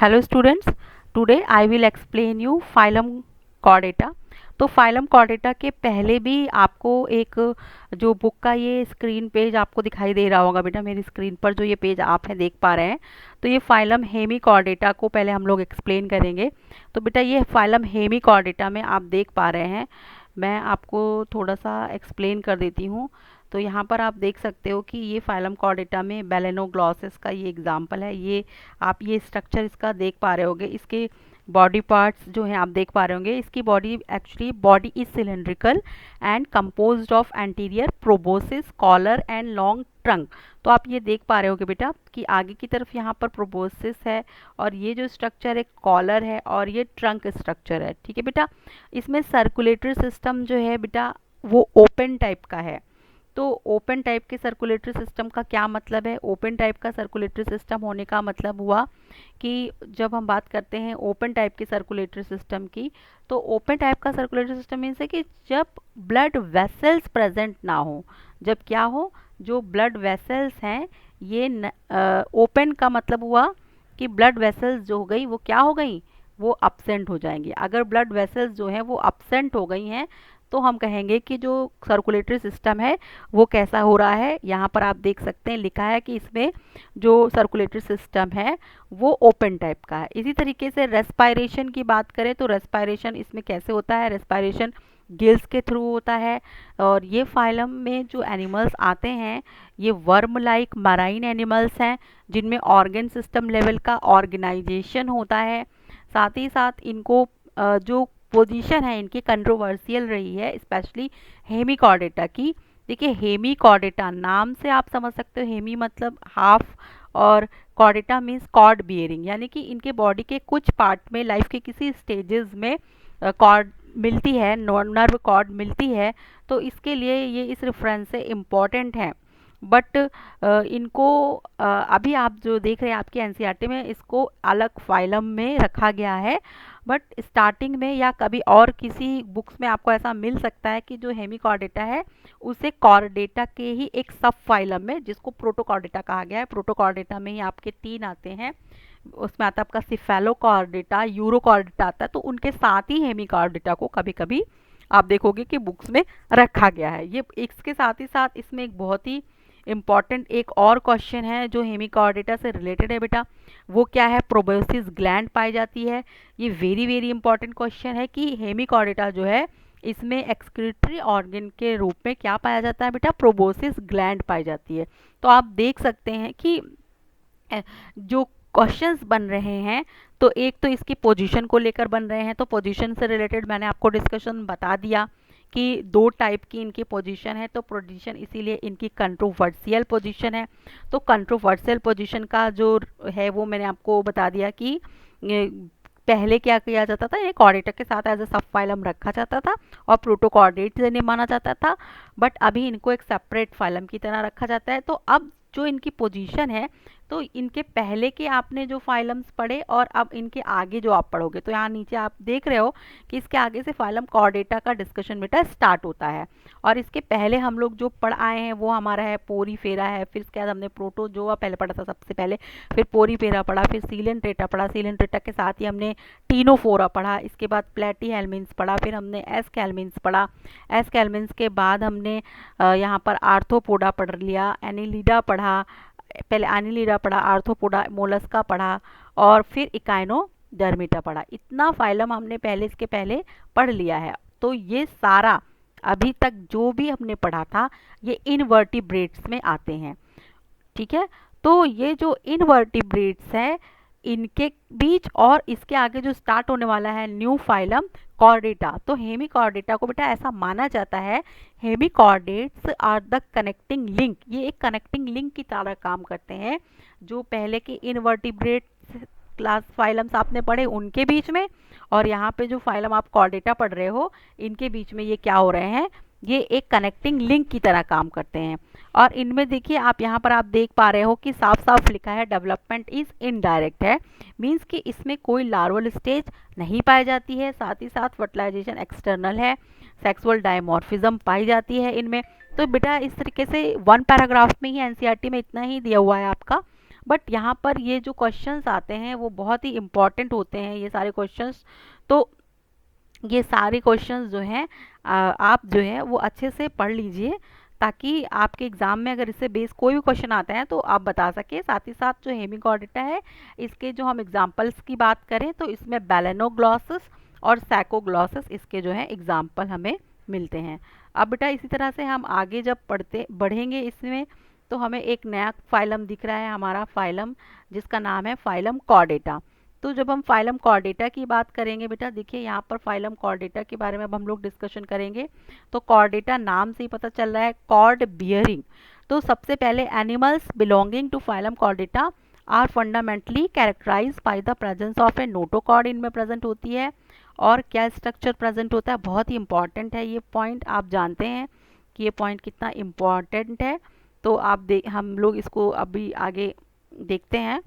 Hello students, today I will explain you phylum chordata. तो phylum Chordata के पहले भी आपको एक जो बुक का ये स्क्रीन पेज आपको दिखाई दे रहा होगा बेटा, मेरी स्क्रीन पर जो ये पेज आप है देख पा रहे हैं। तो ये फाइलम हेमी कॉर्डेटा को पहले हम लोग एक्सप्लेन करेंगे। तो बेटा ये फाइलम हेमी कॉर्डेटा में आप देख पा रहे हैं, मैं आपको थोड़ा सा एक्सप्लेन कर देती हूँ। तो यहाँ पर आप देख सकते हो कि ये फाइलम कॉर्डेटा में बेलेनोग्लॉसिस का ये एग्जाम्पल है। ये आप ये स्ट्रक्चर इसका देख पा रहे होंगे, इसके बॉडी पार्ट्स जो हैं आप देख पा रहे होंगे। इसकी body actually body is cylindrical and composed of anterior proboscis collar and long trunk. तो आप ये देख पा रहे होगे बेटा कि आगे की तरफ यहाँ पर प्रोबोसिस है और ये जो स्ट्रक्चर है कॉलर है और ये ट्रंक स्ट्रक्चर है। ठीक है बेटा, इसमें सर्कुलेटरी सिस्टम जो है बेटा वो ओपन टाइप का है। तो ओपन टाइप के सर्कुलेटरी सिस्टम का क्या मतलब है? ओपन टाइप का सर्कुलेटरी सिस्टम होने का मतलब हुआ कि जब हम बात करते हैं ओपन टाइप के सर्कुलेटरी सिस्टम की, तो ओपन टाइप का सर्कुलेटरी सिस्टम मीन्स है कि जब ब्लड वेसल्स प्रेजेंट ना हो। जब क्या हो? जो ब्लड वेसल्स हैं ये ओपन का मतलब हुआ कि ब्लड वेसल्स जो हो गई वो क्या हो गई, वो अपसेंट हो जाएंगी। अगर ब्लड वेसल्स जो है वो अपसेंट हो गई हैं तो हम कहेंगे कि जो सर्कुलेटरी सिस्टम है वो कैसा हो रहा है। यहाँ पर आप देख सकते हैं लिखा है कि इसमें जो सर्कुलेटरी सिस्टम है वो ओपन टाइप का है। इसी तरीके से रेस्पायरेशन की बात करें तो रेस्पायरेशन इसमें कैसे होता है? रेस्पायरेशन गिल्स के थ्रू होता है। और ये फाइलम में जो एनिमल्स आते हैं ये वर्म लाइक मराइन एनिमल्स हैं जिनमें ऑर्गन सिस्टम लेवल का ऑर्गेनाइजेशन होता है। साथ ही साथ इनको जो पोजीशन है इनकी कंट्रोवर्शियल रही है, स्पेशली हेमी कॉर्डेटा की। देखिए हेमी कॉर्डेटा नाम से आप समझ सकते हो, हेमी मतलब हाफ और कॉर्डेटा मीन्स कॉर्ड बियरिंग, यानी कि इनके बॉडी के कुछ पार्ट में लाइफ के किसी स्टेजेस में कॉर्ड मिलती है, नर्व कॉर्ड मिलती है। तो इसके लिए ये इस रेफरेंस से इम्पॉर्टेंट है। बट इनको अभी आप जो देख रहे हैं आपके एनसीईआरटी में इसको अलग फाइलम में रखा गया है। बट स्टार्टिंग में या कभी और किसी बुक्स में आपको ऐसा मिल सकता है कि जो हेमिकॉर्डेटा है उसे कॉर्डेटा के ही एक सब फाइलम में, जिसको प्रोटोकॉर्डेटा कहा गया है। प्रोटोकॉर्डेटा में ही आपके 3 आते हैं, उसमें आता है आपका सिफेलोकॉर्डेटा, यूरोकॉर्डेटा आता है। तो उनके साथ ही हेमिकॉर्डेटा को कभी कभी आप देखोगे कि बुक्स में रखा गया है। ये इसके साथ ही साथ इसमें एक बहुत ही इम्पॉर्टेंट एक और क्वेश्चन है जो हेमिकॉर्डेटा से रिलेटेड है बेटा, वो क्या है? प्रोबोसिस ग्लैंड पाई जाती है। ये वेरी वेरी इंपॉर्टेंट क्वेश्चन है कि हेमिकॉर्डेटा जो है इसमें एक्सक्रीटरी ऑर्गन के रूप में क्या पाया जाता है बेटा? प्रोबोसिस ग्लैंड पाई जाती है। तो आप देख सकते हैं कि जो क्वेश्चंस बन रहे हैं तो एक तो इसकी पोजीशन को लेकर बन रहे हैं। तो पोजीशन से रिलेटेड मैंने आपको डिस्कशन बता दिया कि 2 टाइप की इनकी पोजीशन है। तो पोजीशन इसीलिए इनकी कंट्रोवर्शियल पोजीशन है। तो कंट्रोवर्शियल पोजीशन का जो है वो मैंने आपको बता दिया कि पहले क्या किया जाता था, ये कॉर्डेटा के साथ एज ए सब फाइलम रखा जाता था और प्रोटोकॉर्डेट इन्हें माना जाता था। बट अभी इनको एक सेपरेट फाइलम की तरह रखा जाता है। तो अब जो इनकी पोजीशन है, तो इनके पहले के आपने जो फाइलम्स पढ़े और अब इनके आगे जो आप पढ़ोगे, तो यहाँ नीचे आप देख रहे हो कि इसके आगे से फाइलम कॉर्डेटा का डिस्कशन बेटा स्टार्ट होता है। और इसके पहले हम लोग जो पढ़ आए हैं वो हमारा है पोरीफेरा है, फिर इसके बाद हमने प्रोटोजोआ पहले पढ़ा था सबसे पहले, फिर पोरीफेरा पढ़ा, फिर सीलेंट्रेटा पढ़ा, सीलेंट्रेटा के साथ ही हमने टीनोफोरा पढ़ा, इसके बाद प्लेटीहेल्मिन्स पढ़ा, फिर हमने एस्केल्मिन्स पढ़ा। एस्केल्मिन्स के बाद हमने यहाँ पर आर्थ्रोपोडा पढ़ लिया, एनिलिडा पढ़ा, पहले एनिलिडा पढ़ा, आर्थ्रोपोडा, मोलस्का पढ़ा और फिर इकाइनोडर्मिटा पढ़ा। इतना फाइलम हमने पहले इसके पहले पढ़ लिया है। तो ये सारा अभी तक जो भी हमने पढ़ा था ये इनवर्टिब्रेट्स में आते हैं। ठीक है, तो ये जो इनवर्टिब्रेट्स हैं इनके बीच और इसके आगे जो स्टार्ट होने वाला है न्यू फाइलम कॉर्डेटा, तो हेमिकॉर्डेटा को बेटा ऐसा माना जाता है, hemichordates are the connecting link. ये एक कनेक्टिंग लिंक की तरह काम करते हैं जो पहले के इनवर्टिब्रेट क्लास फाइलम्स आपने पढ़े उनके बीच में और यहाँ पे जो फाइलम आप कॉर्डेटा पढ़ रहे हो इनके बीच में ये क्या हो रहे हैं, ये एक कनेक्टिंग लिंक की तरह काम करते हैं। और इनमें देखिए आप यहाँ पर आप देख पा रहे हो कि साफ साफ लिखा है डेवलपमेंट इज इनडायरेक्ट है, मीन्स कि इसमें कोई लार्वल स्टेज नहीं पाई जाती है। साथ ही साथ फर्टिलाइजेशन एक्सटर्नल है, सेक्सुअल डायमॉर्फिज्म पाई जाती है इनमें। तो बेटा इस तरीके से 1 पैराग्राफ में ही एनसीईआरटी में इतना ही दिया हुआ है आपका। बट यहाँ पर ये जो क्वेश्चंस आते हैं वो बहुत ही इम्पॉर्टेंट होते हैं ये सारे क्वेश्चंस। तो ये सारे क्वेश्चंस जो हैं आप जो है वो अच्छे से पढ़ लीजिए, ताकि आपके एग्जाम में अगर इससे बेस कोई भी क्वेश्चन आता है तो आप बता सके। साथ ही साथ जो हेमिकॉर्डेटा है, इसके जो हम एग्जाम्पल्स की बात करें तो इसमें बैलेनोग्लॉसिस और सैकोग्लॉसिस इसके जो है एग्जाम्पल हमें मिलते हैं। अब बेटा इसी तरह से हम आगे जब बढ़ेंगे इसमें, तो हमें एक नया फाइलम दिख रहा है, हमारा फाइलम जिसका नाम है फाइलम कॉर्डेटा। तो जब हम फाइलम कॉर्डेटा की बात करेंगे बेटा, देखिए यहाँ पर फाइलम कॉर्डेटा के बारे में अब हम लोग डिस्कशन करेंगे। तो कॉर्डेटा नाम से ही पता चल रहा है कॉर्ड बियरिंग। तो सबसे पहले animals belonging to phylum chordata are fundamentally characterize by the presence of a notochord इनमें प्रेजेंट होती है। और क्या स्ट्रक्चर प्रेजेंट होता है, बहुत ही इंपॉर्टेंट है ये पॉइंट, आप जानते हैं कि ये पॉइंट कितना इम्पॉर्टेंट है। तो हम लोग इसको अभी आगे देखते हैं।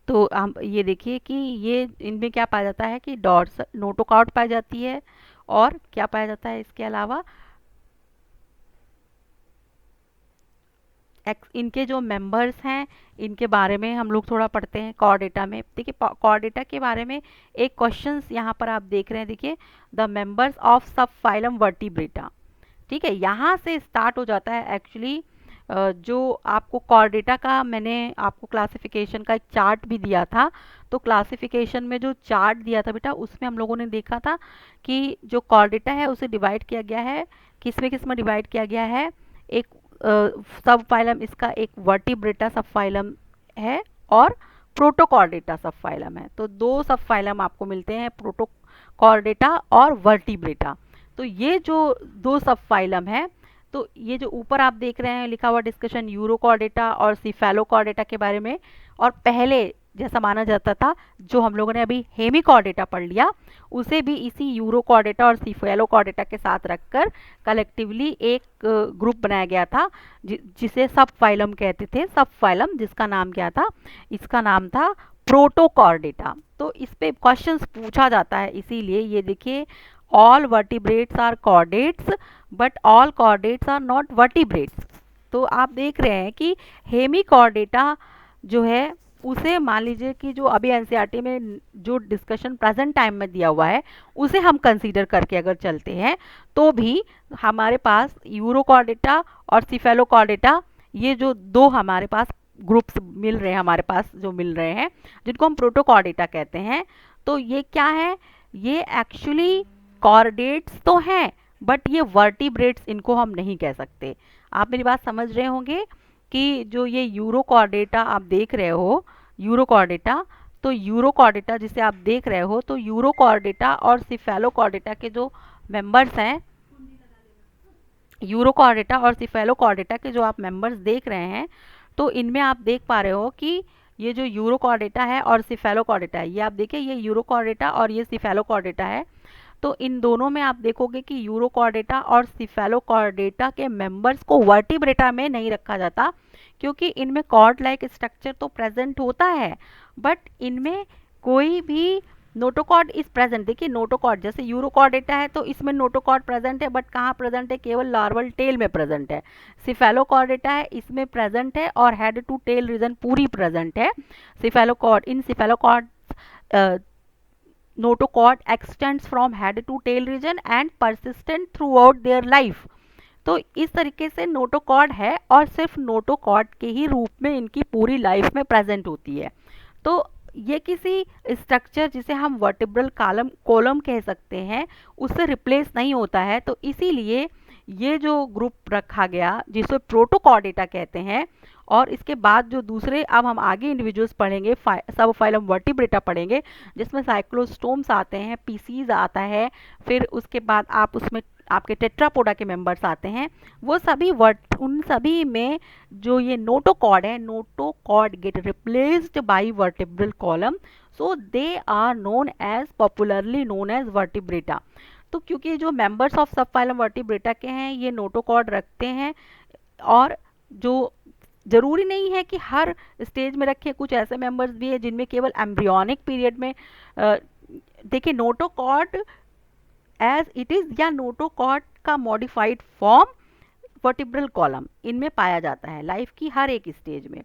तो हम ये देखिए कि ये इनमें क्या पाया जाता है कि डॉर्स नोटोकॉर्ड पाई जाती है, और क्या पाया जाता है इसके अलावा इनके जो मेंबर्स हैं इनके बारे में हम लोग थोड़ा पढ़ते हैं कॉर्डेटा में। देखिए कॉर्डेटा के बारे में एक क्वेश्चन यहाँ पर आप देख रहे हैं, देखिए the members of sub phylum vertebrata. ठीक है, यहाँ से स्टार्ट हो जाता है एक्चुअली जो आपको कॉर्डेटा का मैंने आपको क्लासिफिकेशन का एक चार्ट भी दिया था। तो क्लासिफिकेशन में जो चार्ट दिया था बेटा, उसमें हम लोगों ने देखा था कि जो कॉर्डेटा है उसे डिवाइड किया गया है, किस में डिवाइड किया गया है। एक सब फाइलम इसका एक वर्टिब्रेटा सब फाइलम है और प्रोटोकॉर्डेटा सब फाइलम है। तो दो सब फाइलम आपको मिलते हैं, प्रोटोकॉर्डेटा और वर्टिब्रेटा। तो ये जो दो सब फाइलम है, तो ये जो ऊपर आप देख रहे हैं लिखा हुआ डिस्कशन यूरोकॉर्डेटा और सिफेलोकॉर्डेटा के बारे में, और पहले जैसा माना जाता था जो हम लोगों ने अभी हेमिकॉर्डेटा पढ़ लिया, उसे भी इसी यूरोकॉर्डेटा और सिफेलोकॉर्डेटा के साथ रखकर कलेक्टिवली एक ग्रुप बनाया गया था जिसे सब फाइलम कहते थे। सब फाइलम जिसका नाम क्या था, इसका नाम था प्रोटोकॉर्डेटा। तो इस पे क्वेश्चंस पूछा जाता है, इसीलिए ये देखिए all vertebrates are chordates but all chordates are not vertebrates। तो आप देख रहे हैं कि हेमिकॉर्डेटा जो है उसे मान लीजिए कि जो अभी एनसीईआरटी में जो डिस्कशन प्रेजेंट टाइम में दिया हुआ है उसे हम कंसीडर करके अगर चलते हैं, तो भी हमारे पास यूरोकॉर्डेटा और सिफेलोकॉर्डेटा ये जो दो हमारे पास ग्रुप्स मिल रहे हैं, हमारे पास जो मिल रहे हैं जिनको हम प्रोटोकॉर्डेटा कहते हैं। तो ये क्या है, ये एक्चुअली कॉर्डेट्स तो हैं बट ये वर्टिब्रेट्स इनको हम नहीं कह सकते। आप मेरी बात समझ रहे होंगे कि जो ये यूरोकॉर्डेटा आप देख रहे हो, यूरोकॉर्डेटा, तो यूरोकॉर्डेटा जिसे आप देख रहे हो, तो यूरोकॉर्डेटा और सिफेलोकॉर्डेटा के जो मेंबर्स हैं, यूरोकॉर्डेटा और सिफेलोकॉर्डेटा के जो आप मेंबर्स देख रहे हैं, तो इनमें आप देख पा रहे हो कि ये जो यूरोकॉर्डेटा है और सिफेलोकॉर्डेटा है, ये आप देखिए ये यूरोकॉर्डेटा और ये सिफेलोकॉर्डेटा है। तो इन दोनों में आप देखोगे कि यूरोकॉर्डेटा और सिफेलोकॉर्डेटा के मेंबर्स को वर्टिब्रेटा में नहीं रखा जाता, क्योंकि इनमें कॉर्ड लाइक स्ट्रक्चर तो प्रेजेंट होता है बट इनमें कोई भी नोटोकॉर्ड इज प्रेजेंट। देखिए नोटोकॉर्ड जैसे यूरोकॉर्डेटा है तो इसमें नोटोकॉर्ड प्रेजेंट है, बट कहाँ प्रेजेंट है, केवल लार्वल टेल में प्रेजेंट है। सिफेलोकॉर्डेटा है, इसमें प्रेजेंट है और हेड टू टेल रीजन पूरी प्रेजेंट है। सिफेलोकॉर्ड इन सिफेलोकॉर्ड notochord extends from head to tail region and persistent throughout their life। तो इस तरीके से नोटोकॉर्ड है और सिर्फ नोटोकॉर्ड के ही रूप में इनकी पूरी लाइफ में प्रेजेंट होती है। तो ये किसी स्ट्रक्चर जिसे हम वर्टिब्रल कॉलम कह सकते हैं उससे रिप्लेस नहीं होता है। तो इसीलिए ये जो ग्रुप रखा गया जिसे प्रोटोकॉर्डेटा कहते हैं, और इसके बाद जो दूसरे अब हम आगे इंडिविजुअल्स पढ़ेंगे, सब फाइलम वर्टिब्रेटा पढ़ेंगे जिसमें साइक्लोस्टोम्स आते हैं, पीसीज आता है, फिर उसके बाद आप उसमें आपके टेट्रापोडा के मेंबर्स आते हैं। वो सभी उन सभी में जो ये नोटोकॉर्ड है, notochord get replaced by vertebral column, so they are known as popularly known as vertebrata. तो क्योंकि जो members of sub phylum vertebrata के हैं ये नोटोकॉर्ड रखते हैं, और जो जरूरी नहीं है कि हर स्टेज में रखे, कुछ ऐसे मेंबर्स भी है जिनमें केवल एम्ब्रियोनिक पीरियड में देखिए नोटोकॉर्ड एज इट इज या नोटोकॉर्ड का मॉडिफाइड फॉर्म वर्टिब्रल कॉलम इनमें पाया जाता है लाइफ की हर एक स्टेज में।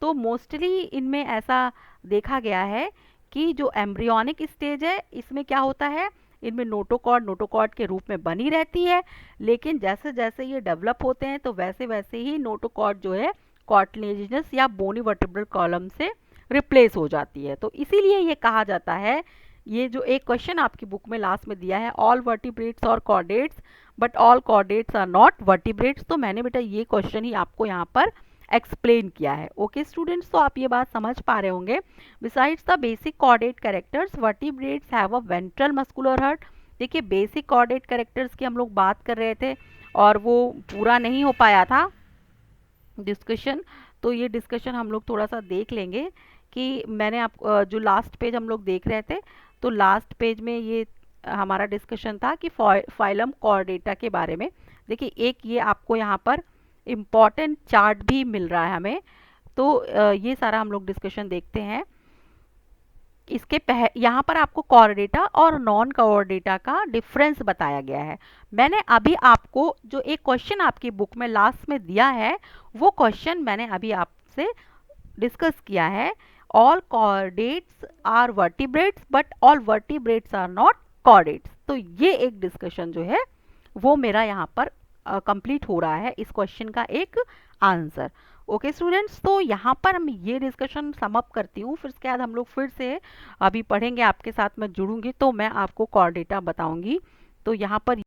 तो मोस्टली इनमें ऐसा देखा गया है कि जो एम्ब्रियोनिक स्टेज है इसमें क्या होता है, इनमें नोटोकॉर्ड के रूप में बनी रहती है, लेकिन जैसे जैसे ये डेवलप होते हैं तो वैसे वैसे ही नोटोकॉर्ड जो है कार्टिलेजिनस या बोनी वर्टिब्रल कॉलम से रिप्लेस हो जाती है। तो इसीलिए ये कहा जाता है, ये जो एक क्वेश्चन आपकी बुक में लास्ट में दिया है, ऑल वर्टिब्रेट्स और chordates but all chordates are not vertebrates, तो मैंने बेटा ये क्वेश्चन ही आपको यहाँ पर एक्सप्लेन किया है। ओके स्टूडेंट्स, तो आप ये बात समझ पा रहे होंगे। Besides the basic chordate characters vertebrates have a ventral muscular heart. देखिए बेसिक कॉर्डेट कैरेक्टर्स की हम लोग बात कर रहे थे और वो पूरा नहीं हो पाया था डिस्कशन, तो ये डिस्कशन हम लोग थोड़ा सा देख लेंगे कि मैंने आप जो लास्ट पेज हम लोग देख रहे थे, तो लास्ट पेज में ये हमारा डिस्कशन था कि फाइलम कॉर्डेटा के बारे में। देखिए एक ये आपको यहाँ पर इम्पॉर्टेंट चार्ट भी मिल रहा है हमें, तो ये सारा हम लोग डिस्कशन देखते हैं। इसके यहाँ पर आपको कॉर्डेटा और नॉन कॉर्डेटा का डिफरेंस बताया गया है। मैंने अभी आपको जो एक क्वेश्चन आपकी बुक में लास्ट में दिया है, वो क्वेश्चन मैंने अभी आपसे डिस्कस किया है। All chordates are vertebrates but all vertebrates are not chordates. तो ये एक डिस्कशन जो है वो मेरा यहाँ पर कंप्लीट हो रहा है इस क्वेश्चन का एक आंसर। ओके स्टूडेंट्स, तो यहाँ पर हम ये डिस्कशन समअप करती हूँ, फिर उसके बाद हम लोग फिर से अभी पढ़ेंगे, आपके साथ मैं जुड़ूंगी तो मैं आपको कॉर्डेटा बताऊंगी। तो यहाँ पर